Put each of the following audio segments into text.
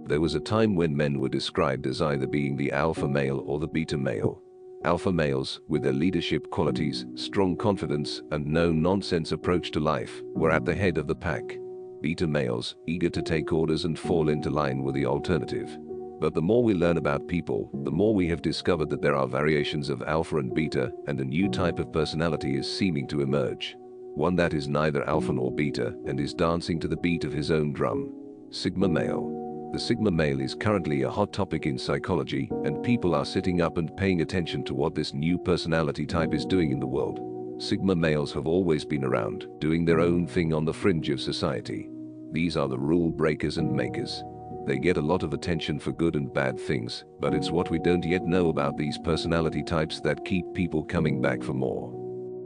There was a time when men were described as either being the alpha male or the beta male. Alpha males, with their leadership qualities, strong confidence, and no-nonsense approach to life, were at the head of the pack. Beta males, eager to take orders and fall into line, were the alternative. But the more we learn about people, the more we have discovered that there are variations of alpha and beta, and a new type of personality is seeming to emerge. One that is neither alpha nor beta, and is dancing to the beat of his own drum. Sigma male. The Sigma male is currently a hot topic in psychology, and people are sitting up and paying attention to what this new personality type is doing in the world. Sigma males have always been around, doing their own thing on the fringe of society. These are the rule breakers and makers. They get a lot of attention for good and bad things, but it's what we don't yet know about these personality types that keep people coming back for more.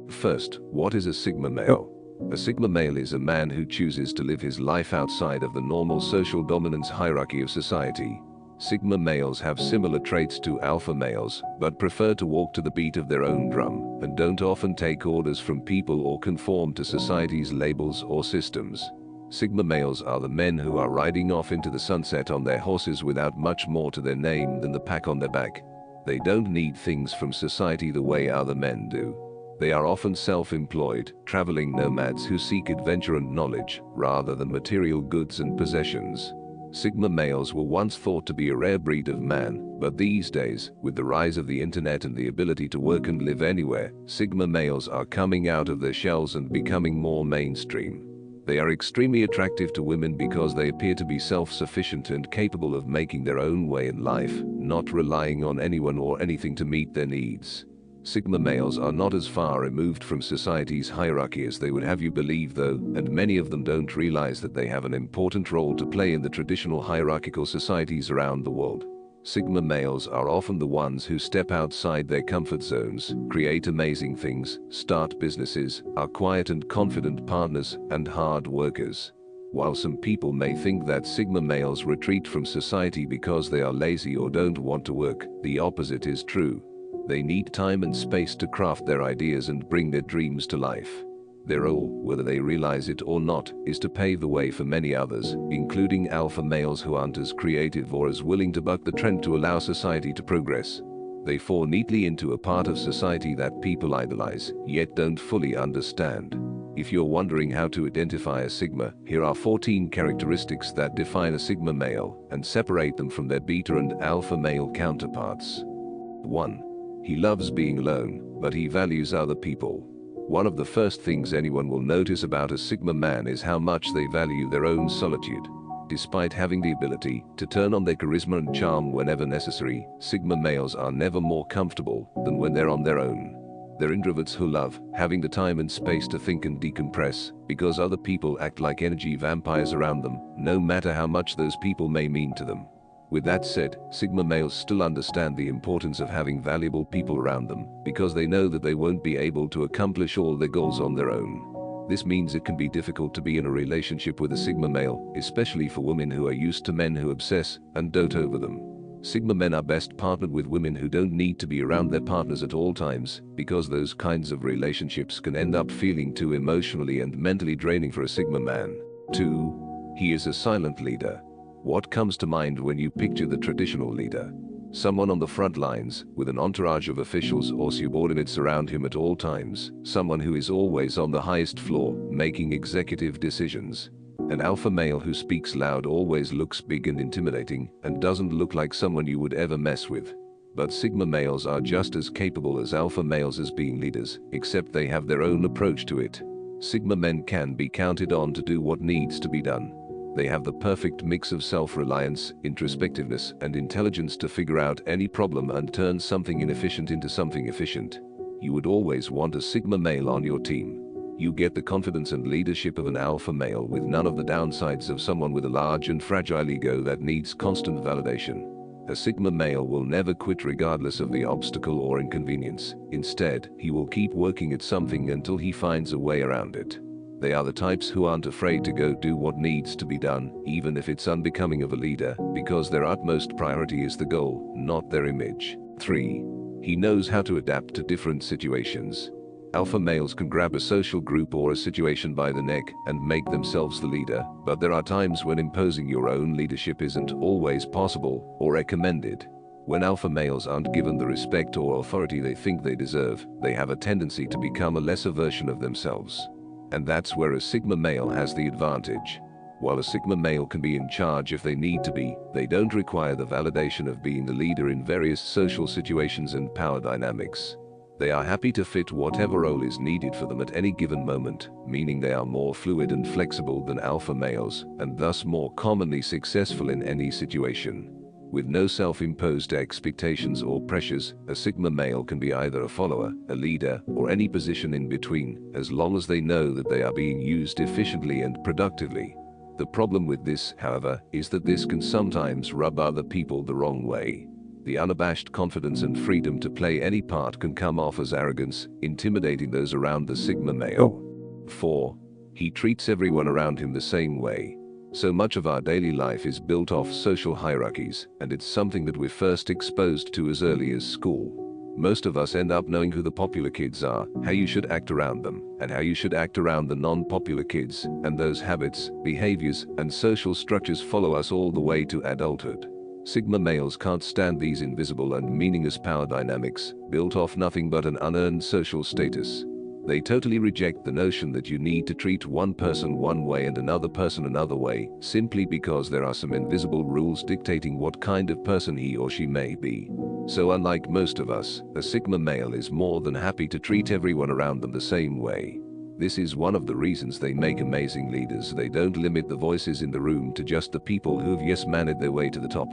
First, what is a Sigma male? A Sigma male is a man who chooses to live his life outside of the normal social dominance hierarchy of society. Sigma males have similar traits to alpha males, but prefer to walk to the beat of their own drum, and don't often take orders from people or conform to society's labels or systems. Sigma males are the men who are riding off into the sunset on their horses without much more to their name than the pack on their back. They don't need things from society the way other men do. They are often self-employed, traveling nomads who seek adventure and knowledge, rather than material goods and possessions. Sigma males were once thought to be a rare breed of man, but these days, with the rise of the internet and the ability to work and live anywhere, Sigma males are coming out of their shells and becoming more mainstream. They are extremely attractive to women because they appear to be self-sufficient and capable of making their own way in life, not relying on anyone or anything to meet their needs. Sigma males are not as far removed from society's hierarchy as they would have you believe, though, and many of them don't realize that they have an important role to play in the traditional hierarchical societies around the world. Sigma males are often the ones who step outside their comfort zones, create amazing things, start businesses, are quiet and confident partners, and hard workers. While some people may think that Sigma males retreat from society because they are lazy or don't want to work, the opposite is true. They need time and space to craft their ideas and bring their dreams to life. Their role, whether they realize it or not, is to pave the way for many others, including alpha males who aren't as creative or as willing to buck the trend to allow society to progress. They fall neatly into a part of society that people idolize, yet don't fully understand. If you're wondering how to identify a Sigma, here are 14 characteristics that define a Sigma male and separate them from their beta and alpha male counterparts. 1. He loves being alone, but he values other people. One of the first things anyone will notice about a Sigma man is how much they value their own solitude. Despite having the ability to turn on their charisma and charm whenever necessary, Sigma males are never more comfortable than when they're on their own. They're introverts who love having the time and space to think and decompress, because other people act like energy vampires around them, no matter how much those people may mean to them. With that said, Sigma males still understand the importance of having valuable people around them, because they know that they won't be able to accomplish all their goals on their own. This means it can be difficult to be in a relationship with a Sigma male, especially for women who are used to men who obsess and dote over them. Sigma men are best partnered with women who don't need to be around their partners at all times, because those kinds of relationships can end up feeling too emotionally and mentally draining for a Sigma man. 2. He is a silent leader. What comes to mind when you picture the traditional leader? Someone on the front lines, with an entourage of officials or subordinates around him at all times. Someone who is always on the highest floor, making executive decisions. An alpha male who speaks loud always looks big and intimidating, and doesn't look like someone you would ever mess with. But Sigma males are just as capable as alpha males as being leaders, except they have their own approach to it. Sigma men can be counted on to do what needs to be done. They have the perfect mix of self-reliance, introspectiveness, and intelligence to figure out any problem and turn something inefficient into something efficient. You would always want a Sigma male on your team. You get the confidence and leadership of an alpha male with none of the downsides of someone with a large and fragile ego that needs constant validation. A Sigma male will never quit regardless of the obstacle or inconvenience. Instead, he will keep working at something until he finds a way around it. They are the types who aren't afraid to go do what needs to be done, even if it's unbecoming of a leader, because their utmost priority is the goal, not their image. 3. He knows how to adapt to different situations. Alpha males can grab a social group or a situation by the neck and make themselves the leader, but there are times when imposing your own leadership isn't always possible or recommended. When alpha males aren't given the respect or authority they think they deserve, they have a tendency to become a lesser version of themselves. And that's where a sigma male has the advantage. While a sigma male can be in charge if they need to be, they don't require the validation of being the leader in various social situations and power dynamics. They are happy to fit whatever role is needed for them at any given moment, meaning they are more fluid and flexible than alpha males, and thus more commonly successful in any situation. With no self-imposed expectations or pressures, a sigma male can be either a follower, a leader, or any position in between, as long as they know that they are being used efficiently and productively. The problem with this, however, is that this can sometimes rub other people the wrong way. The unabashed confidence and freedom to play any part can come off as arrogance, intimidating those around the sigma male. 4. He treats everyone around him the same way. So much of our daily life is built off social hierarchies, and it's something that we're first exposed to as early as school. Most of us end up knowing who the popular kids are, how you should act around them, and how you should act around the non-popular kids, and those habits, behaviors, and social structures follow us all the way to adulthood. Sigma males can't stand these invisible and meaningless power dynamics, built off nothing but an unearned social status. They totally reject the notion that you need to treat one person one way and another person another way, simply because there are some invisible rules dictating what kind of person he or she may be. So unlike most of us, a sigma male is more than happy to treat everyone around them the same way. This is one of the reasons they make amazing leaders. They don't limit the voices in the room to just the people who've yes-maned their way to the top.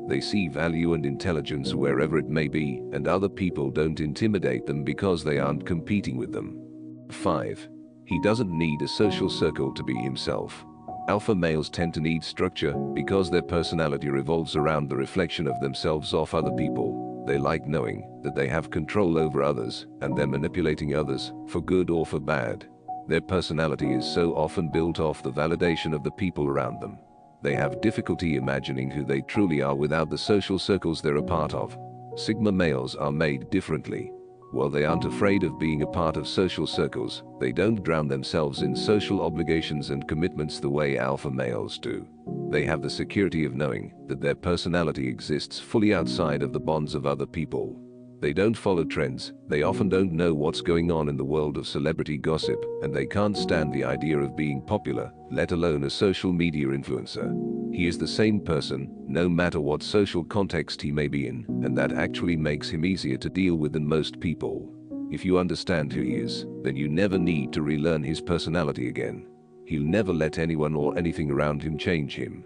They see value and intelligence wherever it may be, and other people don't intimidate them because they aren't competing with them. 5. He doesn't need a social circle to be himself. Alpha males tend to need structure because their personality revolves around the reflection of themselves off other people. They like knowing that they have control over others, and they're manipulating others, for good or for bad. Their personality is so often built off the validation of the people around them. They have difficulty imagining who they truly are without the social circles they're a part of. Sigma males are made differently. While they aren't afraid of being a part of social circles, they don't drown themselves in social obligations and commitments the way alpha males do. They have the security of knowing that their personality exists fully outside of the bonds of other people. They don't follow trends, they often don't know what's going on in the world of celebrity gossip, and they can't stand the idea of being popular, let alone a social media influencer. He is the same person, no matter what social context he may be in, and that actually makes him easier to deal with than most people. If you understand who he is, then you never need to relearn his personality again. He'll never let anyone or anything around him change him.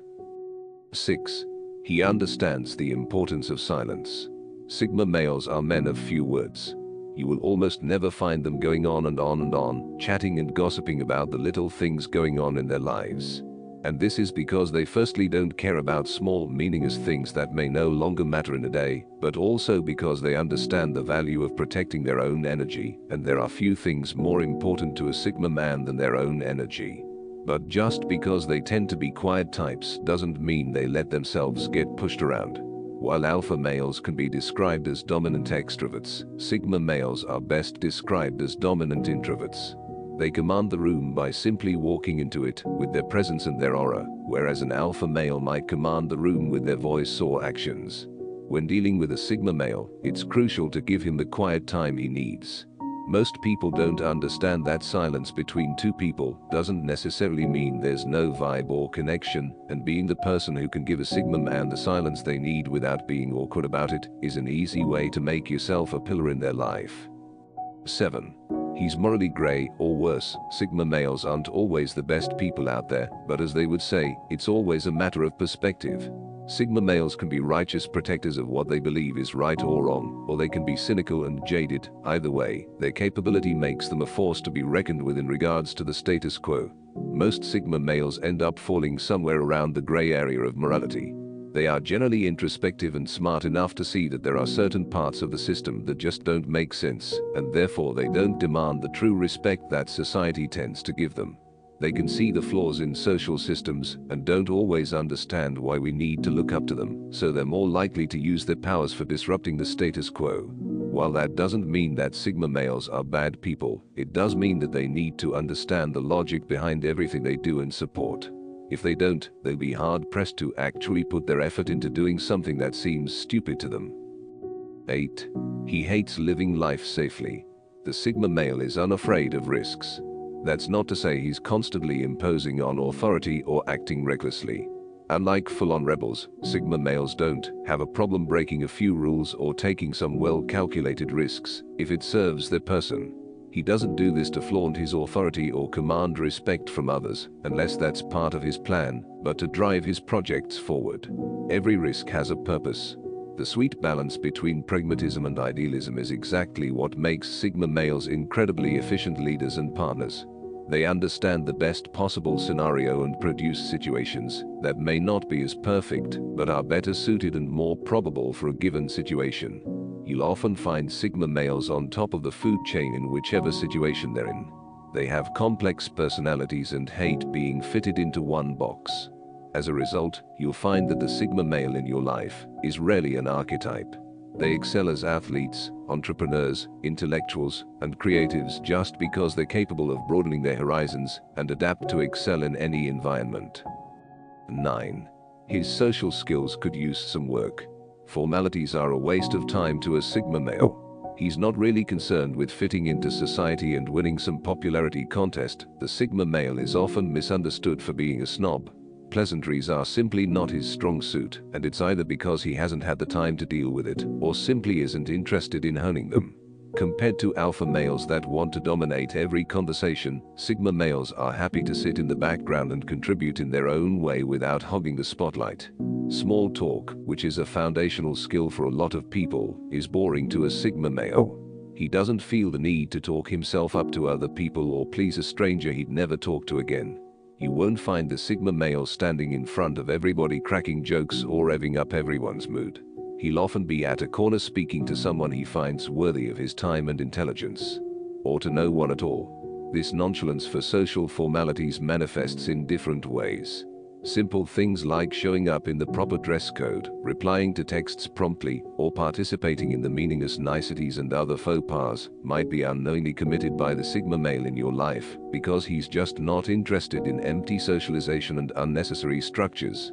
6. He understands the importance of silence. Sigma males are men of few words. You will almost never find them going on and on and on, chatting and gossiping about the little things going on in their lives. And this is because they firstly don't care about small meaningless things that may no longer matter in a day, but also because they understand the value of protecting their own energy, and there are few things more important to a Sigma man than their own energy. But just because they tend to be quiet types doesn't mean they let themselves get pushed around. While alpha males can be described as dominant extroverts, Sigma males are best described as dominant introverts. They command the room by simply walking into it with their presence and their aura, whereas an alpha male might command the room with their voice or actions. When dealing with a Sigma male, it's crucial to give him the quiet time he needs. Most people don't understand that silence between two people doesn't necessarily mean there's no vibe or connection, and being the person who can give a Sigma man the silence they need without being awkward about it is an easy way to make yourself a pillar in their life. 7. He's morally gray, or worse. Sigma males aren't always the best people out there, but as they would say, it's always a matter of perspective. Sigma males can be righteous protectors of what they believe is right or wrong, or they can be cynical and jaded. Either way, their capability makes them a force to be reckoned with in regards to the status quo. Most Sigma males end up falling somewhere around the gray area of morality. They are generally introspective and smart enough to see that there are certain parts of the system that just don't make sense, and therefore they don't demand the true respect that society tends to give them. They can see the flaws in social systems and don't always understand why we need to look up to them, so they're more likely to use their powers for disrupting the status quo. While that doesn't mean that Sigma males are bad people, it does mean that they need to understand the logic behind everything they do and support. If they don't, they'll be hard-pressed to actually put their effort into doing something that seems stupid to them. 8. He hates living life safely. The Sigma male is unafraid of risks. That's not to say he's constantly imposing on authority or acting recklessly. Unlike full-on rebels, Sigma males don't have a problem breaking a few rules or taking some well-calculated risks if it serves their person. He doesn't do this to flaunt his authority or command respect from others, unless that's part of his plan, but to drive his projects forward. Every risk has a purpose. The sweet balance between pragmatism and idealism is exactly what makes Sigma males incredibly efficient leaders and partners. They understand the best possible scenario and produce situations that may not be as perfect, but are better suited and more probable for a given situation. You'll often find Sigma males on top of the food chain in whichever situation they're in. They have complex personalities and hate being fitted into one box. As a result, you'll find that the Sigma male in your life is rarely an archetype. They excel as athletes, entrepreneurs, intellectuals, and creatives just because they're capable of broadening their horizons and adapt to excel in any environment. 9. His social skills could use some work. Formalities are a waste of time to a Sigma male. He's not really concerned with fitting into society and winning some popularity contest. The Sigma male is often misunderstood for being a snob. Pleasantries are simply not his strong suit, and it's either because he hasn't had the time to deal with it, or simply isn't interested in honing them. Compared to alpha males that want to dominate every conversation, Sigma males are happy to sit in the background and contribute in their own way without hogging the spotlight. Small talk, which is a foundational skill for a lot of people, is boring to a Sigma male. He doesn't feel the need to talk himself up to other people or please a stranger he'd never talk to again. You won't find the Sigma male standing in front of everybody cracking jokes or revving up everyone's mood. He'll often be at a corner speaking to someone he finds worthy of his time and intelligence. Or to no one at all. This nonchalance for social formalities manifests in different ways. Simple things like showing up in the proper dress code, replying to texts promptly, or participating in the meaningless niceties and other faux pas might be unknowingly committed by the Sigma male in your life because he's just not interested in empty socialization and unnecessary structures.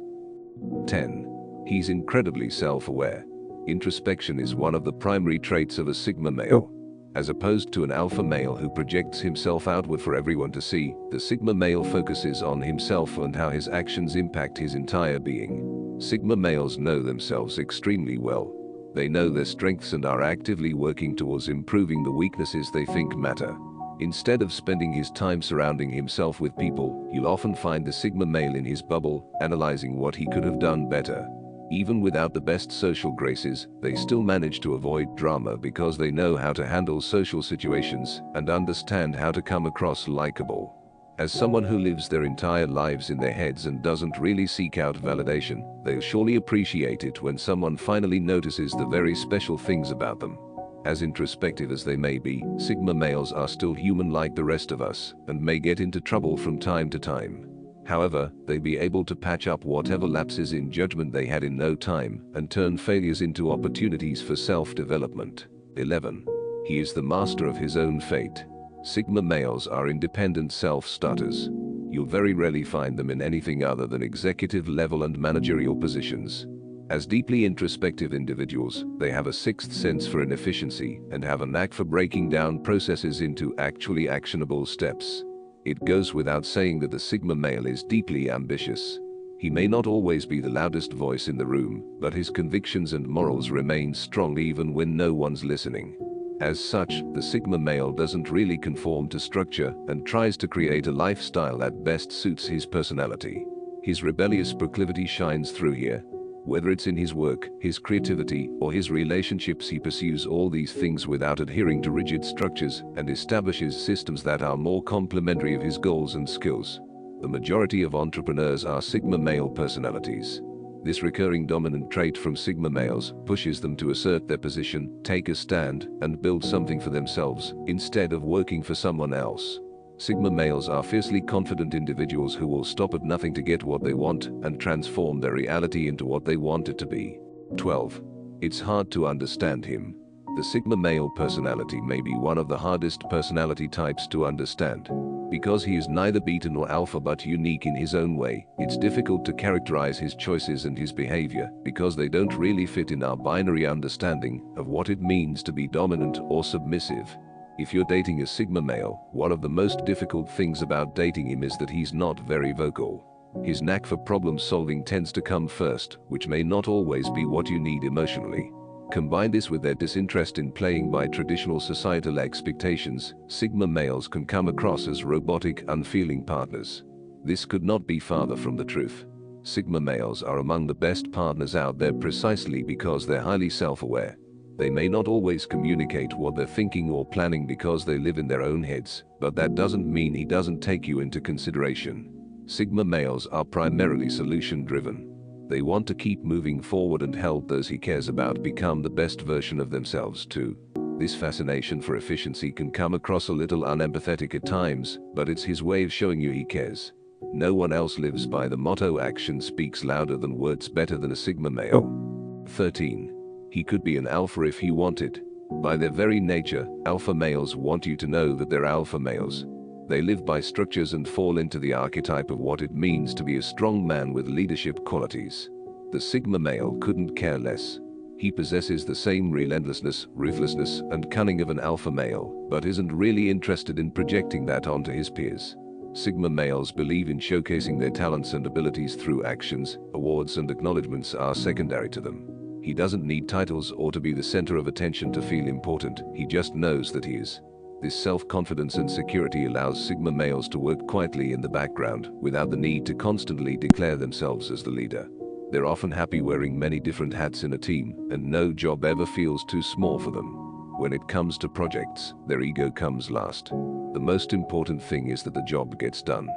10. He's incredibly self-aware. Introspection is one of the primary traits of a Sigma male. As opposed to an alpha male who projects himself outward for everyone to see, the Sigma male focuses on himself and how his actions impact his entire being. Sigma males know themselves extremely well. They know their strengths and are actively working towards improving the weaknesses they think matter. Instead of spending his time surrounding himself with people, you'll often find the Sigma male in his bubble, analyzing what he could have done better. Even without the best social graces, they still manage to avoid drama because they know how to handle social situations and understand how to come across likable. As someone who lives their entire lives in their heads and doesn't really seek out validation, they'll surely appreciate it when someone finally notices the very special things about them. As introspective as they may be, Sigma males are still human like the rest of us and may get into trouble from time to time. However, they'll be able to patch up whatever lapses in judgment they had in no time and turn failures into opportunities for self-development. 11. He is the master of his own fate. Sigma males are independent self-starters. You'll very rarely find them in anything other than executive level and managerial positions. As deeply introspective individuals, they have a sixth sense for inefficiency and have a knack for breaking down processes into actually actionable steps. It goes without saying that the Sigma male is deeply ambitious. He may not always be the loudest voice in the room, but his convictions and morals remain strong even when no one's listening. As such, the Sigma male doesn't really conform to structure and tries to create a lifestyle that best suits his personality. His rebellious proclivity shines through here. Whether it's in his work, his creativity, or his relationships, he pursues all these things without adhering to rigid structures and establishes systems that are more complementary of his goals and skills. The majority of entrepreneurs are Sigma male personalities. This recurring dominant trait from Sigma males pushes them to assert their position, take a stand, and build something for themselves, instead of working for someone else. Sigma males are fiercely confident individuals who will stop at nothing to get what they want and transform their reality into what they want it to be. 12. It's hard to understand him. The Sigma male personality may be one of the hardest personality types to understand. Because he is neither beta nor alpha but unique in his own way, it's difficult to characterize his choices and his behavior because they don't really fit in our binary understanding of what it means to be dominant or submissive. If you're dating a Sigma male, one of the most difficult things about dating him is that he's not very vocal. His knack for problem solving tends to come first, which may not always be what you need emotionally. Combine this with their disinterest in playing by traditional societal expectations, Sigma males can come across as robotic, unfeeling partners. This could not be farther from the truth. Sigma males are among the best partners out there precisely because they're highly self-aware. They may not always communicate what they're thinking or planning because they live in their own heads, but that doesn't mean he doesn't take you into consideration. Sigma males are primarily solution-driven. They want to keep moving forward and help those he cares about become the best version of themselves too. This fascination for efficiency can come across a little unempathetic at times, but it's his way of showing you he cares. No one else lives by the motto "action speaks louder than words" better than a Sigma male. 13. He could be an alpha if he wanted. By their very nature, alpha males want you to know that they're alpha males. They live by structures and fall into the archetype of what it means to be a strong man with leadership qualities. The Sigma male couldn't care less. He possesses the same relentlessness, ruthlessness, and cunning of an alpha male, but isn't really interested in projecting that onto his peers. Sigma males believe in showcasing their talents and abilities through actions. Awards and acknowledgements are secondary to them. He doesn't need titles or to be the center of attention to feel important, he just knows that he is. This self-confidence and security allows Sigma males to work quietly in the background without the need to constantly declare themselves as the leader. They're often happy wearing many different hats in a team, and no job ever feels too small for them. When it comes to projects, their ego comes last. The most important thing is that the job gets done.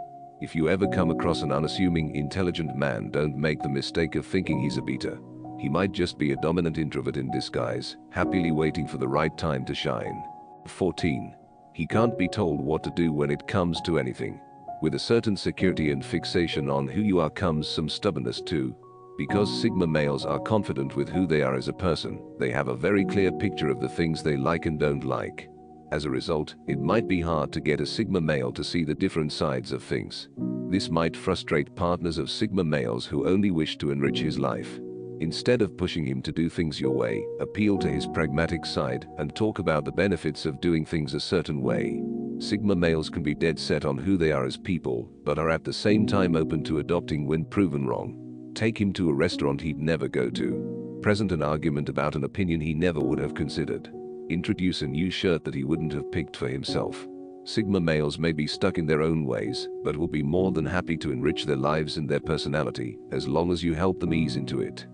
If you ever come across an unassuming, intelligent man, don't make the mistake of thinking he's a beta. He might just be a dominant introvert in disguise, happily waiting for the right time to shine. 14. He can't be told what to do when it comes to anything. With a certain security and fixation on who you are comes some stubbornness too. Because Sigma males are confident with who they are as a person, they have a very clear picture of the things they like and don't like. As a result, it might be hard to get a Sigma male to see the different sides of things. This might frustrate partners of Sigma males who only wish to enrich his life. Instead of pushing him to do things your way, appeal to his pragmatic side and talk about the benefits of doing things a certain way. Sigma males can be dead set on who they are as people, but are at the same time open to adopting when proven wrong. Take him to a restaurant he'd never go to. Present an argument about an opinion he never would have considered. Introduce a new shirt that he wouldn't have picked for himself. Sigma males may be stuck in their own ways, but will be more than happy to enrich their lives and their personality, as long as you help them ease into it.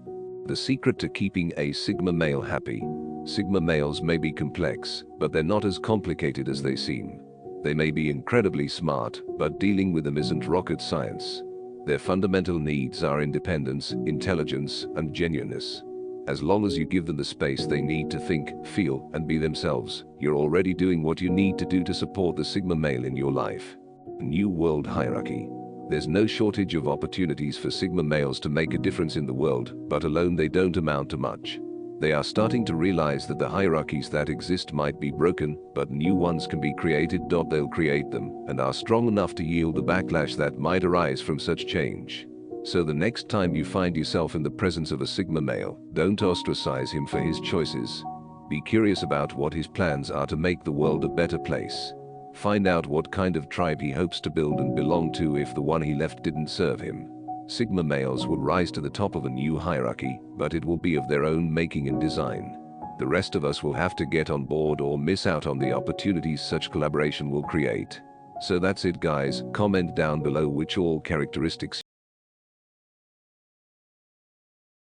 The secret to keeping a Sigma male happy. Sigma males may be complex, but they're not as complicated as they seem. They may be incredibly smart, but dealing with them isn't rocket science. Their fundamental needs are independence, intelligence, and genuineness. As long as you give them the space they need to think, feel, and be themselves, you're already doing what you need to do to support the Sigma male in your life. New World Hierarchy. There's no shortage of opportunities for Sigma males to make a difference in the world, but alone they don't amount to much. They are starting to realize that the hierarchies that exist might be broken, but new ones can be created. They'll create them, and are strong enough to yield the backlash that might arise from such change. So the next time you find yourself in the presence of a Sigma male, don't ostracize him for his choices. Be curious about what his plans are to make the world a better place. Find out what kind of tribe he hopes to build and belong to if the one he left didn't serve him. Sigma males will rise to the top of a new hierarchy, but it will be of their own making and design. The rest of us will have to get on board or miss out on the opportunities such collaboration will create. So that's it guys, comment down below which all characteristics